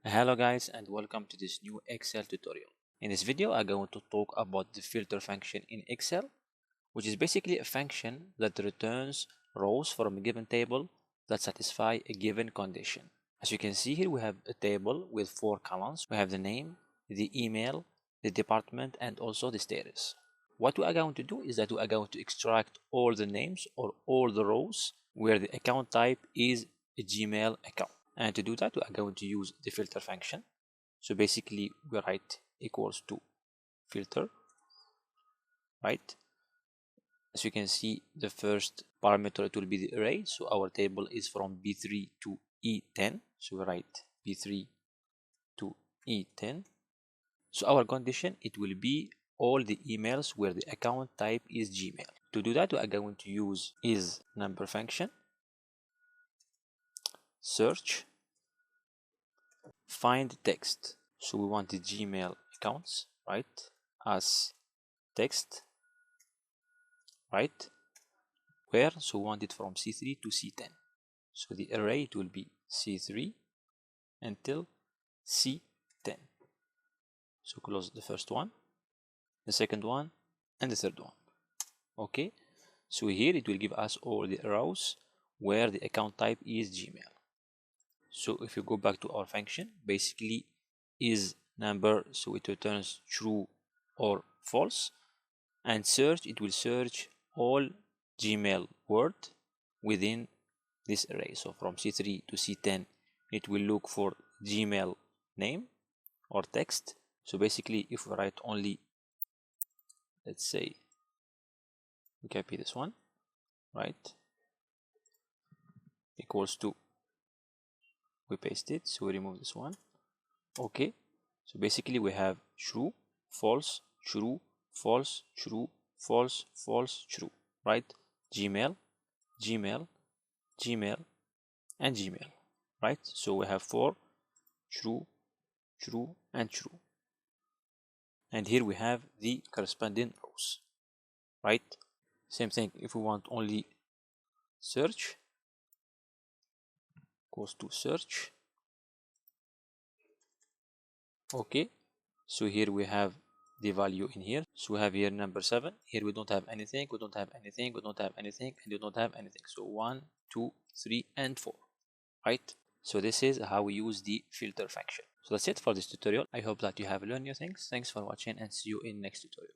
Hello guys, and welcome to this new Excel tutorial. In this video I'm going to talk about the filter function in Excel, which is basically a function that returns rows from a given table that satisfy a given condition. As you can see here, we have a table with 4 columns. We have the name, the email, the department, and also the status. What we are going to do is that we are going to extract all the names or all the rows where the account type is a Gmail account. And to do that, we are going to use the filter function. So basically we write equals to filter, right? As you can see, the first parameter, it will be the array. So our table is from B3 to E10. So we write B3 to E10. So our condition, it will be all the emails where the account type is Gmail. To do that, we are going to use is number function, search, find text. So we want the Gmail accounts, right, as text, right, where, so we want it from C3 to C10. So the array, it will be C3 until C10. So close the first one, the second one, and the third one. Okay, so here it will give us all the rows where the account type is Gmail. So if you go back to our function, basically is number, so it returns true or false, and search, it will search all Gmail word within this array. So from C3 to C10, it will look for Gmail name or text. So basically if we write only, let's say, we copy this one, right, equals to, we paste it, so we remove this one. Okay, so basically we have true, false, true, false, true, false, false, true, right? Gmail, Gmail, Gmail, and Gmail, right? So we have 4 true, true, and true. And here we have the corresponding rows, right? Same thing, if we want only search, goes to search. Okay, so here we have the value in here. So we have here number 7. Here we don't have anything, we don't have anything, we don't have anything, and we don't have anything. So 1, 2, 3, and 4, right? So this is how we use the filter function. So that's it for this tutorial. I hope that you have learned new things. Thanks for watching and see you in next tutorial.